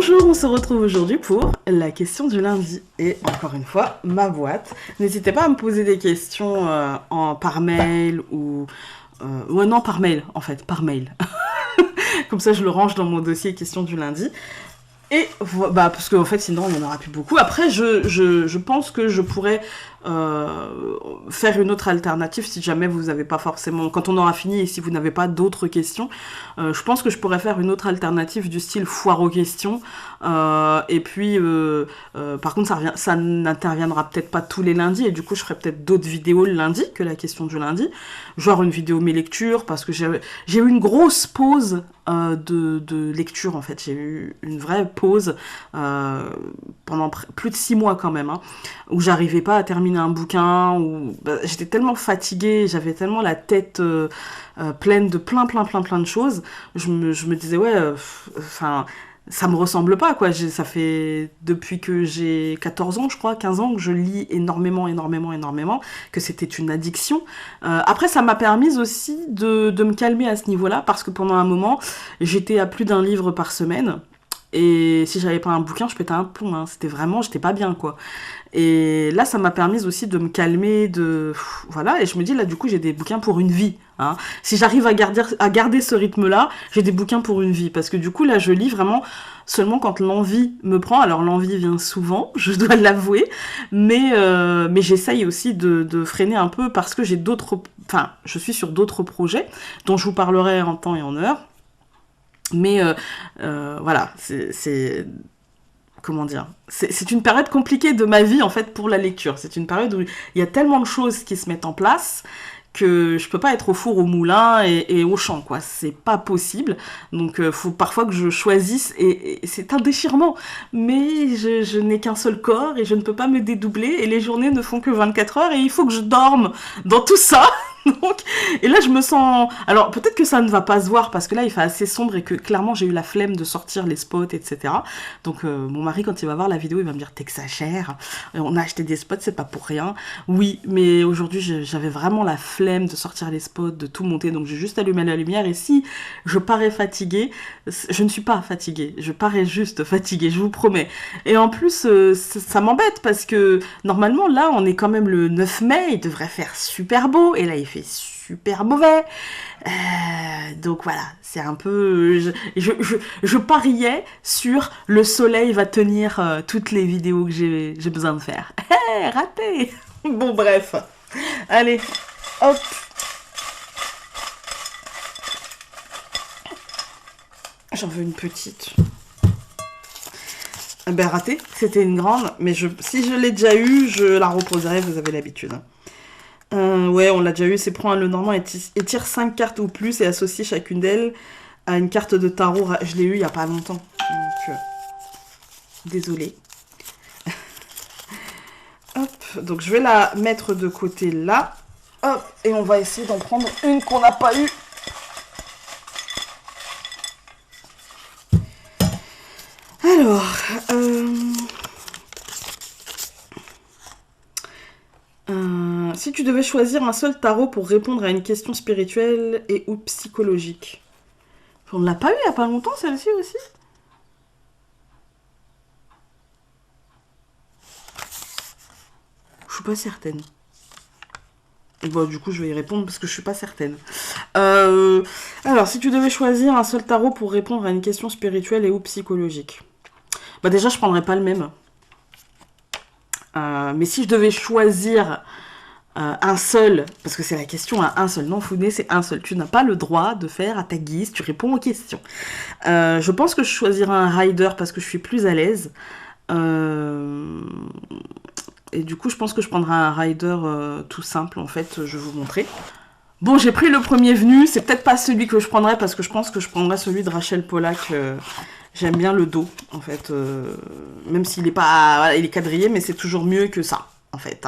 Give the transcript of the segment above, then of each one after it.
Bonjour, on se retrouve aujourd'hui pour la question du lundi. Et encore une fois, ma boîte. N'hésitez pas à me poser des questions par mail ou... non, par mail, en fait, par mail. Comme ça, je le range dans mon dossier question du lundi. Et parce qu'en fait, sinon, il n'y en aura plus beaucoup. Après, je pense que je pourrais faire une autre alternative si jamais vous n'avez pas forcément... Quand on aura fini et si vous n'avez pas d'autres questions, je pense que je pourrais faire une autre alternative du style foire aux questions. Et puis, par contre, ça n'interviendra peut-être pas tous les lundis. Et du coup, je ferai peut-être d'autres vidéos le lundi que la question du lundi. Genre une vidéo mes lectures, parce que j'ai eu une grosse pause de lecture, en fait. J'ai eu une vraie pause pendant plus de 6 mois quand même, hein, où j'arrivais pas à terminer un bouquin, où j'étais tellement fatiguée, j'avais tellement la tête pleine de plein de choses. Je me disais, ouais, ça me ressemble pas, quoi. Ça fait depuis que j'ai 14 ans, je crois, 15 ans, que je lis énormément, que c'était une addiction. Après, ça m'a permis aussi de me calmer à ce niveau-là, parce que pendant un moment, j'étais à plus d'un livre par semaine. Et si j'avais pas un bouquin, je pétais un plomb, hein. J'étais pas bien, quoi. Et là, ça m'a permis aussi de me calmer, voilà. Et je me dis, là, du coup, j'ai des bouquins pour une vie, hein. Si j'arrive à garder ce rythme-là, j'ai des bouquins pour une vie. Parce que du coup, là, je lis vraiment seulement quand l'envie me prend. Alors, l'envie vient souvent, je dois l'avouer. Mais j'essaye aussi de freiner un peu parce que je suis sur d'autres projets dont je vous parlerai en temps et en heure. Mais voilà, comment dire, c'est une période compliquée de ma vie, en fait, pour la lecture. C'est une période où il y a tellement de choses qui se mettent en place que je peux pas être au four, au moulin et au champ, quoi. C'est pas possible. Donc, faut parfois que je choisisse, et c'est un déchirement. Mais je n'ai qu'un seul corps et je ne peux pas me dédoubler, et les journées ne font que 24 heures, et il faut que je dorme dans tout ça. Donc, et là, je me sens... Alors, peut-être que ça ne va pas se voir, parce que là, il fait assez sombre et que, clairement, j'ai eu la flemme de sortir les spots, etc. Donc, mon mari, quand il va voir la vidéo, il va me dire « T'exagères, on a acheté des spots, c'est pas pour rien. » Oui, mais aujourd'hui, j'avais vraiment la flemme de sortir les spots, de tout monter, donc j'ai juste allumé la lumière. Et si je parais fatiguée, je ne suis pas fatiguée, je parais juste fatiguée, je vous promets. Et en plus, ça m'embête, parce que, normalement, là, on est quand même le 9 mai, il devrait faire super beau, et là, il fait super mauvais. Donc voilà, c'est un peu... Je pariais sur le soleil va tenir toutes les vidéos que j'ai besoin de faire. Raté. Bon, bref. Allez, hop. J'en veux une petite. Ben raté, c'était une grande, mais si je l'ai déjà eue, je la reposerai, vous avez l'habitude. Ouais, on l'a déjà eu, c'est prends un Lenormand et tire 5 cartes ou plus et associe chacune d'elles à une carte de tarot. Je l'ai eu il y a pas longtemps, donc désolée. Hop, donc je vais la mettre de côté là. Hop, et on va essayer d'en prendre une qu'on n'a pas eue. Alors, si tu devais choisir un seul tarot pour répondre à une question spirituelle et ou psychologique. On ne l'a pas eu il n'y a pas longtemps, celle-ci aussi? Je suis pas certaine. Et bon, du coup, je vais y répondre parce que je suis pas certaine. Alors, si tu devais choisir un seul tarot pour répondre à une question spirituelle et ou psychologique. Bah déjà, je prendrais pas le même. Mais si je devais choisir un seul, parce que c'est la question, hein, un seul, non, Founé, c'est un seul. Tu n'as pas le droit de faire à ta guise, tu réponds aux questions. Je pense que je choisirais un rider parce que je suis plus à l'aise. Et du coup, je pense que je prendrais un rider tout simple, en fait, je vais vous montrer. Bon, j'ai pris le premier venu, c'est peut-être pas celui que je prendrais parce que je pense que je prendrais celui de Rachel Pollack. J'aime bien le dos, en fait, même s'il est pas, voilà, il est quadrillé, mais c'est toujours mieux que ça, en fait.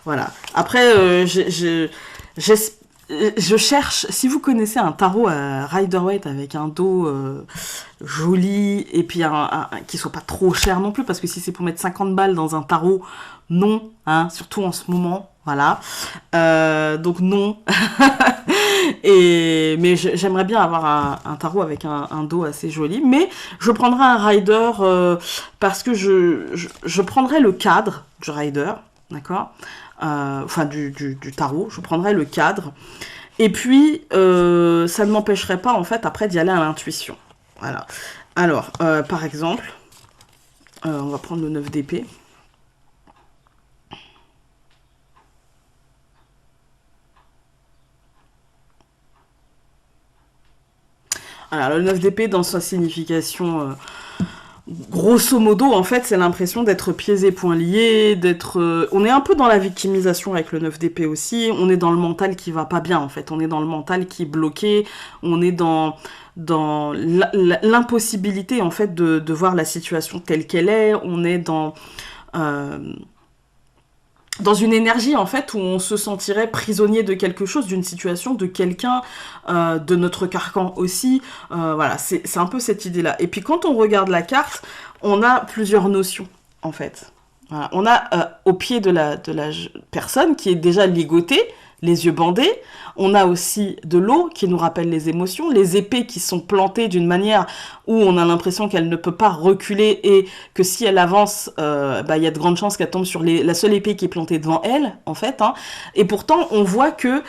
Voilà. Après, je cherche, si vous connaissez un tarot Rider-Waite avec un dos joli, et puis qui soit pas trop cher non plus, parce que si c'est pour mettre 50 balles dans un tarot, non, hein, surtout en ce moment, voilà. Donc non. Mais j'aimerais bien avoir un tarot avec un dos assez joli. Mais je prendrai un rider parce que je prendrai le cadre du rider, d'accord, enfin du tarot. Je prendrai le cadre. Et puis, ça ne m'empêcherait pas, en fait, après d'y aller à l'intuition. Voilà. Alors, par exemple, on va prendre le 9 d'épée. Alors, le 9 d'épée, dans sa signification, grosso modo, en fait, c'est l'impression d'être pieds et poings liés, d'être... on est un peu dans la victimisation avec le 9 d'épée aussi, on est dans le mental qui va pas bien, en fait. On est dans le mental qui est bloqué, on est dans l'impossibilité, en fait, de voir la situation telle qu'elle est, on est dans une énergie, en fait, où on se sentirait prisonnier de quelque chose, d'une situation, de quelqu'un, de notre carcan aussi. Voilà, c'est un peu cette idée-là. Et puis, quand on regarde la carte, on a plusieurs notions, en fait. Voilà. On a au pied de la personne qui est déjà ligotée, les yeux bandés. On a aussi de l'eau qui nous rappelle les émotions, les épées qui sont plantées d'une manière où on a l'impression qu'elle ne peut pas reculer et que si elle avance, y a de grandes chances qu'elle tombe sur la seule épée qui est plantée devant elle, en fait. Hein. Et pourtant, on voit que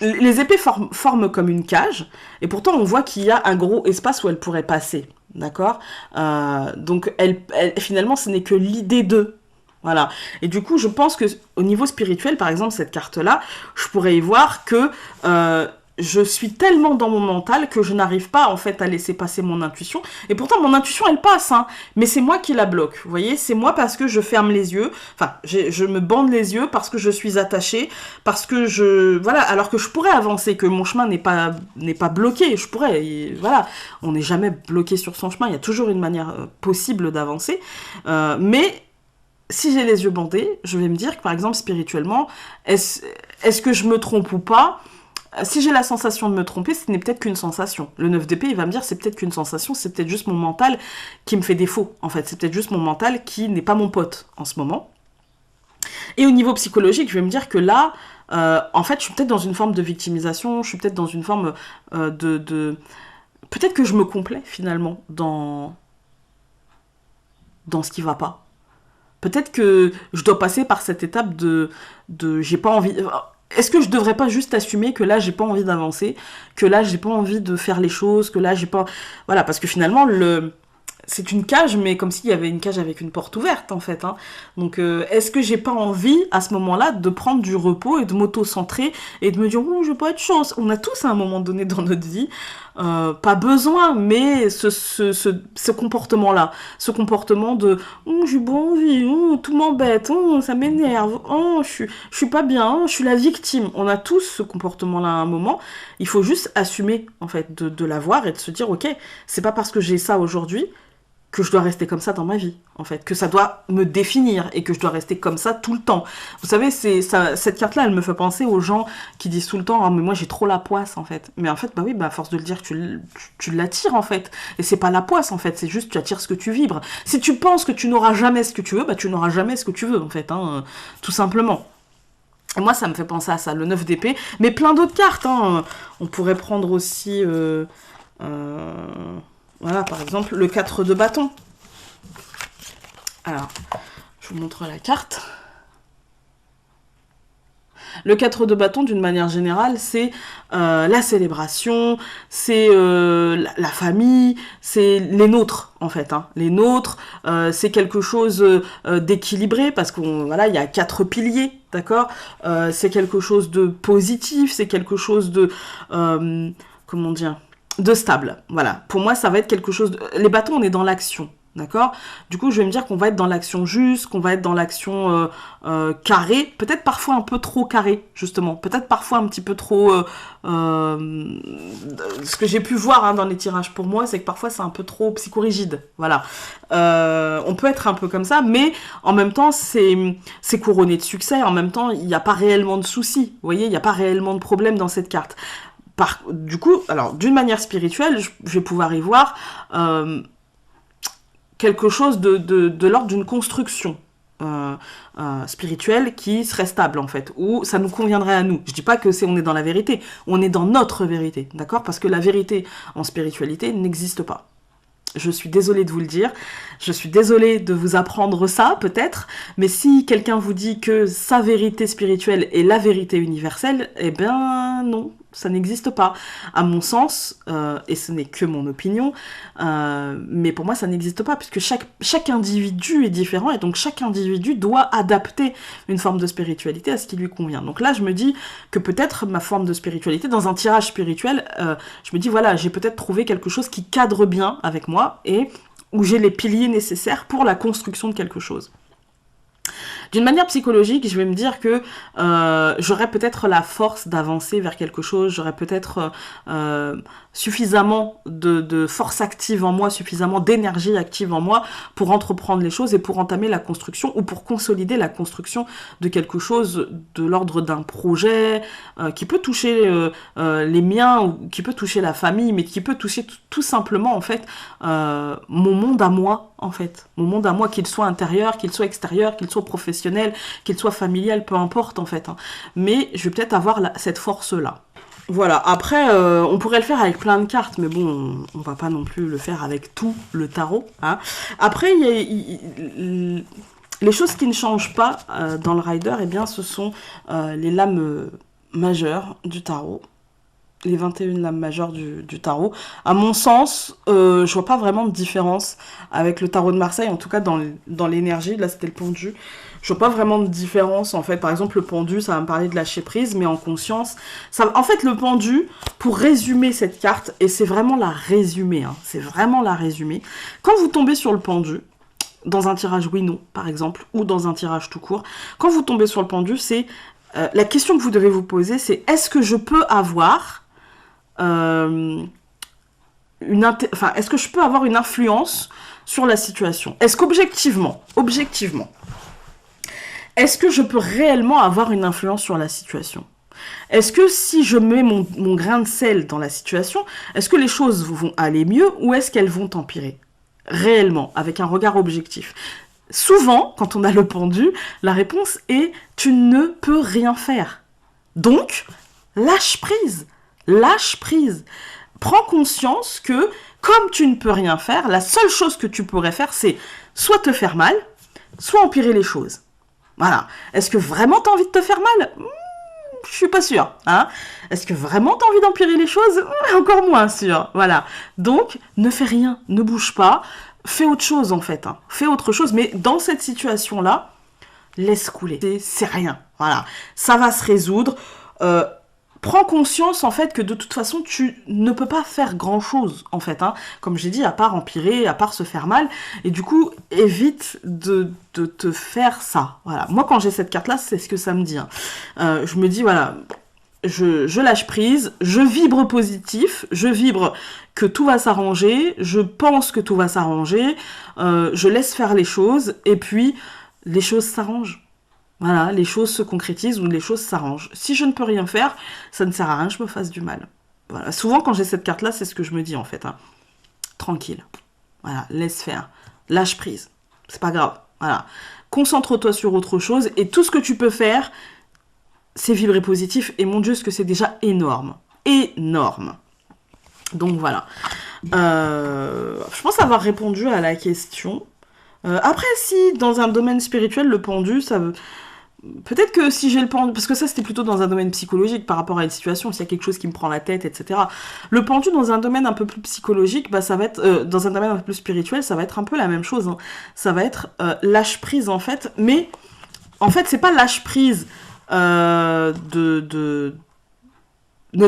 les épées forment comme une cage, et pourtant on voit qu'il y a un gros espace où elle pourrait passer. D'accord. Donc, finalement, ce n'est que l'idée d'eux. Voilà. Et du coup, je pense que au niveau spirituel, par exemple, cette carte-là, je pourrais y voir que je suis tellement dans mon mental que je n'arrive pas, en fait, à laisser passer mon intuition. Et pourtant, mon intuition, elle passe, hein. Mais c'est moi qui la bloque. Vous voyez, c'est moi parce que je ferme les yeux. Enfin, je me bande les yeux parce que je suis attachée, parce que voilà, alors que je pourrais avancer, que mon chemin n'est pas bloqué. Je pourrais, voilà. On n'est jamais bloqué sur son chemin. Il y a toujours une manière possible d'avancer. Mais si j'ai les yeux bandés, je vais me dire que, par exemple, spirituellement, est-ce que je me trompe ou pas? Si j'ai la sensation de me tromper, ce n'est peut-être qu'une sensation. Le 9 d'épée, il va me dire c'est peut-être qu'une sensation, c'est peut-être juste mon mental qui me fait défaut, en fait. C'est peut-être juste mon mental qui n'est pas mon pote en ce moment. Et au niveau psychologique, je vais me dire que là, en fait, je suis peut-être dans une forme de victimisation, je suis peut-être dans une forme peut-être que je me complais, finalement, dans ce qui va pas. Peut-être que je dois passer par cette étape de j'ai pas envie... Est-ce que je devrais pas juste assumer que là, j'ai pas envie d'avancer, que là, j'ai pas envie de faire les choses, que là, j'ai pas... Voilà, parce que finalement, c'est une cage, mais comme s'il y avait une cage avec une porte ouverte, en fait. Hein. Donc, est-ce que j'ai pas envie, à ce moment-là, de prendre du repos et de m'auto-centrer et de me dire « Oh, je vais pas être chance ». On a tous, à un moment donné dans notre vie, pas besoin, mais ce comportement-là. Ce comportement de « Oh, j'ai pas envie, oh, tout m'embête, oh, ça m'énerve, oh, je suis pas bien, je suis la victime ». On a tous ce comportement-là à un moment. Il faut juste assumer, en fait, de l'avoir et de se dire « Ok, c'est pas parce que j'ai ça aujourd'hui que je dois rester comme ça dans ma vie, en fait, que ça doit me définir et que je dois rester comme ça tout le temps. » Vous savez, cette carte-là, elle me fait penser aux gens qui disent tout le temps « Ah, mais moi, j'ai trop la poisse, en fait. » Mais en fait, bah oui, à force de le dire, tu l'attires, en fait. Et c'est pas la poisse, en fait, c'est juste tu attires ce que tu vibres. Si tu penses que tu n'auras jamais ce que tu veux, bah tu n'auras jamais ce que tu veux, en fait, hein, tout simplement. Et moi, ça me fait penser à ça, le 9 d'épée, mais plein d'autres cartes, hein. On pourrait prendre aussi... voilà, par exemple, le 4 de bâton. Alors, je vous montre la carte. Le 4 de bâton, d'une manière générale, c'est la célébration, c'est la famille, c'est les nôtres, en fait. Hein. Les nôtres, c'est quelque chose d'équilibré, parce qu'il voilà, y a 4 piliers, d'accord. C'est quelque chose de positif, c'est quelque chose de... comment dire, de stable, voilà. Pour moi, ça va être quelque chose... Les bâtons, on est dans l'action, d'accord. Du coup, je vais me dire qu'on va être dans l'action juste, qu'on va être dans l'action carrée, peut-être parfois un peu trop carrée, justement. Peut-être parfois un petit peu trop... ce que j'ai pu voir hein, dans les tirages pour moi, c'est que parfois c'est un peu trop psychorigide, voilà. On peut être un peu comme ça, mais en même temps, c'est couronné de succès. En même temps, il n'y a pas réellement de soucis, vous voyez, il n'y a pas réellement de problème dans cette carte. Du coup, alors d'une manière spirituelle, je vais pouvoir y voir quelque chose de l'ordre d'une construction. spirituelle qui serait stable, en fait, où ça nous conviendrait à nous. Je dis pas que on est dans la vérité, on est dans notre vérité, d'accord? Parce que la vérité en spiritualité n'existe pas. Je suis désolée de vous le dire, je suis désolée de vous apprendre ça, peut-être, mais si quelqu'un vous dit que sa vérité spirituelle est la vérité universelle, eh bien non, ça n'existe pas. À mon sens, et ce n'est que mon opinion, mais pour moi ça n'existe pas, puisque chaque individu est différent, et donc chaque individu doit adapter une forme de spiritualité à ce qui lui convient. Donc là, je me dis que peut-être ma forme de spiritualité, dans un tirage spirituel, je me dis, voilà, j'ai peut-être trouvé quelque chose qui cadre bien avec moi, et où j'ai les piliers nécessaires pour la construction de quelque chose. D'une manière psychologique, je vais me dire que j'aurais peut-être la force d'avancer vers quelque chose, j'aurais peut-être suffisamment de force active en moi, suffisamment d'énergie active en moi pour entreprendre les choses et pour entamer la construction ou pour consolider la construction de quelque chose de l'ordre d'un projet qui peut toucher les miens ou qui peut toucher la famille, mais qui peut toucher tout simplement en fait mon monde à moi, en fait. Mon monde à moi, qu'il soit intérieur, qu'il soit extérieur, qu'il soit professionnel, qu'il soit familial, peu importe en fait. Hein. Mais je vais peut-être avoir cette force-là. Voilà, après, on pourrait le faire avec plein de cartes, mais bon, on va pas non plus le faire avec tout le tarot. Hein. Après, les choses qui ne changent pas dans le rider, eh bien, ce sont les lames majeures du tarot. Les 21 lames majeures du tarot. À mon sens, je vois pas vraiment de différence avec le tarot de Marseille, en tout cas dans l'énergie. Là, c'était le pendu. Je vois pas vraiment de différence, en fait. Par exemple, le pendu, ça va me parler de lâcher prise, mais en conscience. En fait, le pendu, pour résumer cette carte, et c'est vraiment la résumer, hein, c'est vraiment la résumer. Quand vous tombez sur le pendu, dans un tirage oui-non, par exemple, ou dans un tirage tout court, quand vous tombez sur le pendu, c'est... la question que vous devez vous poser, c'est est-ce que je peux avoir... est-ce que je peux avoir une influence sur la situation? Est-ce qu'objectivement, est-ce que je peux réellement avoir une influence sur la situation? Est-ce que si je mets mon grain de sel dans la situation, est-ce que les choses vont aller mieux ou est-ce qu'elles vont empirer? Réellement, avec un regard objectif. Souvent, quand on a le pendu, la réponse est « tu ne peux rien faire ». Donc, lâche prise. Lâche prise. Prends conscience que, comme tu ne peux rien faire, la seule chose que tu pourrais faire, c'est soit te faire mal, soit empirer les choses. Voilà. Est-ce que vraiment tu as envie de te faire mal? Je suis pas sûre. Hein. Est-ce que vraiment tu as envie d'empirer les choses? Encore moins sûre. Voilà. Donc, ne fais rien, ne bouge pas, fais autre chose en fait. Hein. Fais autre chose, mais dans cette situation-là, laisse couler. C'est rien. Voilà. Ça va se résoudre. Prends conscience en fait que de toute façon tu ne peux pas faire grand chose en fait, hein. Comme j'ai dit, à part empirer, à part se faire mal, et du coup évite de te faire ça. Voilà. Moi quand j'ai cette carte là, c'est ce que ça me dit. Hein. Je me dis voilà, je lâche prise, je vibre positif, je vibre que tout va s'arranger, je pense que tout va s'arranger, je laisse faire les choses et puis les choses s'arrangent. Voilà, les choses se concrétisent ou les choses s'arrangent. Si je ne peux rien faire, ça ne sert à rien que je me fasse du mal. Voilà. Souvent, quand j'ai cette carte-là, c'est ce que je me dis, en fait. Hein. Tranquille. Voilà, laisse faire. Lâche prise. C'est pas grave. Voilà. Concentre-toi sur autre chose. Et tout ce que tu peux faire, c'est vibrer positif. Et mon Dieu, ce que c'est déjà énorme. Énorme. Donc, voilà. Je pense avoir répondu à la question. Après, si, dans un domaine spirituel, le pendu, ça... Peut-être que si j'ai le pendu, parce que ça c'était plutôt dans un domaine psychologique par rapport à une situation, s'il y a quelque chose qui me prend la tête, etc. Le pendu dans un domaine un peu plus psychologique, bah ça va être, dans un domaine un peu plus spirituel, ça va être un peu la même chose. Hein. Ça va être lâche prise en fait, mais en fait c'est pas lâche prise ne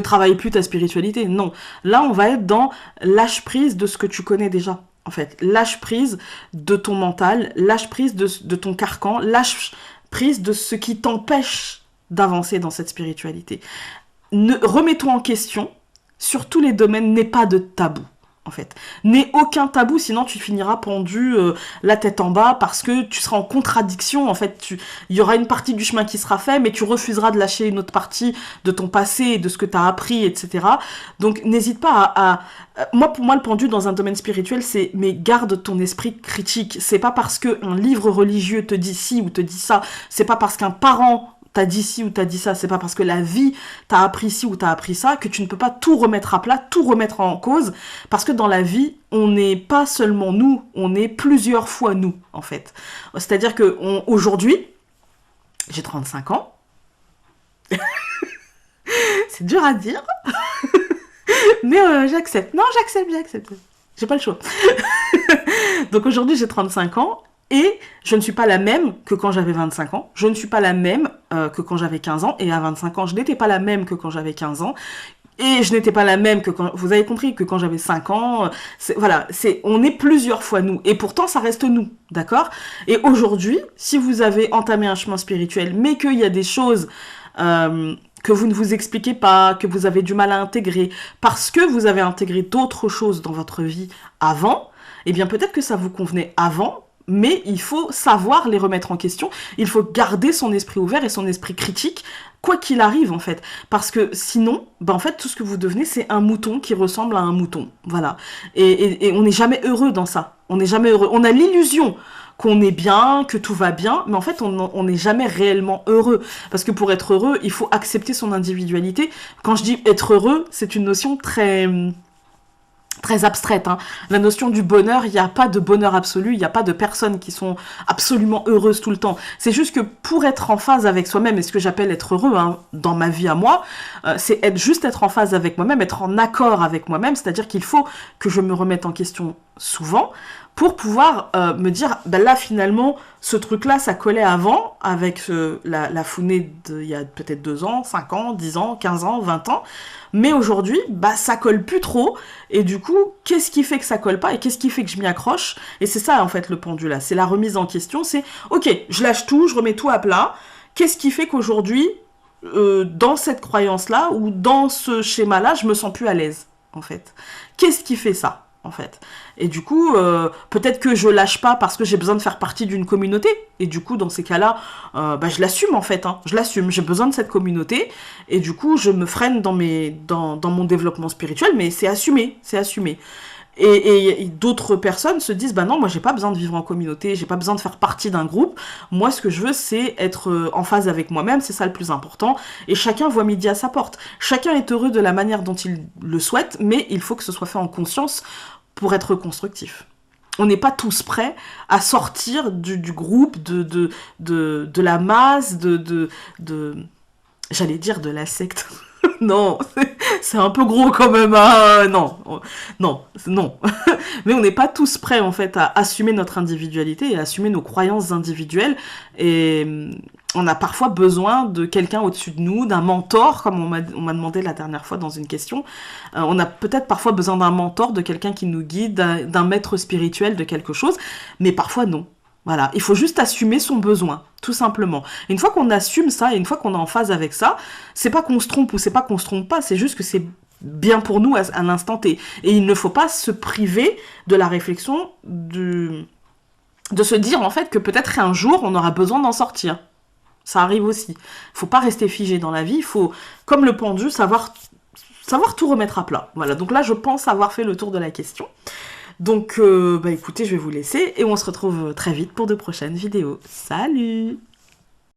travaille plus ta spiritualité, non. Là on va être dans lâche prise de ce que tu connais déjà. En fait, lâche prise de ton mental, lâche prise de ton carcan, lâche prise de ce qui t'empêche d'avancer dans cette spiritualité. Remets-toi en question, sur tous les domaines, n'aie pas de tabou. En fait. N'aie aucun tabou, sinon tu finiras pendu la tête en bas parce que tu seras en contradiction. En fait, il y aura une partie du chemin qui sera fait, mais tu refuseras de lâcher une autre partie de ton passé, de ce que tu as appris, etc. Donc n'hésite pas pour moi, le pendu dans un domaine spirituel, c'est mais garde ton esprit critique. C'est pas parce qu'un livre religieux te dit ci ou te dit ça, c'est pas parce qu'un parent t'as dit ci ou t'as dit ça, c'est pas parce que la vie t'a appris ci ou t'as appris ça que tu ne peux pas tout remettre à plat, tout remettre en cause, parce que dans la vie, on n'est pas seulement nous, on est plusieurs fois nous, en fait. C'est-à-dire que aujourd'hui, j'ai 35 ans, c'est dur à dire, mais j'accepte. Non, j'accepte. J'ai pas le choix. Donc aujourd'hui, j'ai 35 ans, et je ne suis pas la même que quand j'avais 25 ans. Je ne suis pas la même que quand j'avais 15 ans. Et à 25 ans, je n'étais pas la même que quand j'avais 15 ans. Et je n'étais pas la même que quand... Vous avez compris que quand j'avais 5 ans... on est plusieurs fois nous. Et pourtant, ça reste nous. D'accord ? Et aujourd'hui, si vous avez entamé un chemin spirituel, mais qu'il y a des choses... que vous ne vous expliquez pas, que vous avez du mal à intégrer, parce que vous avez intégré d'autres choses dans votre vie avant, eh bien peut-être que ça vous convenait avant, mais il faut savoir les remettre en question, il faut garder son esprit ouvert et son esprit critique, quoi qu'il arrive en fait, parce que sinon, en fait tout ce que vous devenez c'est un mouton qui ressemble à un mouton, voilà, et on n'est jamais heureux dans ça, on n'est jamais heureux, on a l'illusion qu'on est bien, que tout va bien, mais en fait on n'est jamais réellement heureux, parce que pour être heureux, il faut accepter son individualité. Quand je dis être heureux, c'est une notion très abstraite, hein. La notion du bonheur, il n'y a pas de bonheur absolu, il n'y a pas de personnes qui sont absolument heureuses tout le temps. C'est juste que pour être en phase avec soi-même, et ce que j'appelle être heureux, hein, dans ma vie à moi, c'est juste être en phase avec moi-même, être en accord avec moi-même, c'est-à-dire qu'il faut que je me remette en question souvent pour pouvoir me dire, là finalement, ce truc-là, ça collait avant, avec la Founée il y a peut-être 2 ans, 5 ans, 10 ans, 15 ans, 20 ans, mais aujourd'hui, ça colle plus trop, et du coup, qu'est-ce qui fait que ça colle pas, et qu'est-ce qui fait que je m'y accroche? Et c'est ça, en fait, le pendule, là, c'est la remise en question, c'est, ok, je lâche tout, je remets tout à plat, qu'est-ce qui fait qu'aujourd'hui, dans cette croyance-là, ou dans ce schéma-là, je me sens plus à l'aise, en fait? Qu'est-ce qui fait ça, en fait? Et du coup, peut-être que je lâche pas parce que j'ai besoin de faire partie d'une communauté. Et du coup, dans ces cas-là, je l'assume en fait. Hein. Je l'assume. J'ai besoin de cette communauté. Et du coup, je me freine dans mon développement spirituel. Mais c'est assumé. C'est assumé. Et d'autres personnes se disent, non, moi j'ai pas besoin de vivre en communauté, j'ai pas besoin de faire partie d'un groupe. Moi, ce que je veux, c'est être en phase avec moi-même. C'est ça le plus important. Et chacun voit midi à sa porte. Chacun est heureux de la manière dont il le souhaite. Mais il faut que ce soit fait en conscience pour être constructif. On n'est pas tous prêts à sortir du groupe, de la masse, j'allais dire de la secte. Non, c'est un peu gros quand même. Hein. Non. Mais on n'est pas tous prêts en fait à assumer notre individualité et à assumer nos croyances individuelles. Et on a parfois besoin de quelqu'un au-dessus de nous, d'un mentor, comme on m'a demandé la dernière fois dans une question. On a peut-être parfois besoin d'un mentor, de quelqu'un qui nous guide, d'un maître spirituel, de quelque chose. Mais parfois non. Voilà, il faut juste assumer son besoin, tout simplement. Et une fois qu'on assume ça, et une fois qu'on est en phase avec ça, c'est pas qu'on se trompe ou c'est pas qu'on se trompe pas, c'est juste que c'est bien pour nous à l'instant T. Et il ne faut pas se priver de la réflexion de se dire en fait que peut-être un jour on aura besoin d'en sortir. Ça arrive aussi. Faut pas rester figé dans la vie, il faut, comme le pendu, savoir tout remettre à plat. Voilà, donc là je pense avoir fait le tour de la question. Donc, écoutez, je vais vous laisser et on se retrouve très vite pour de prochaines vidéos. Salut!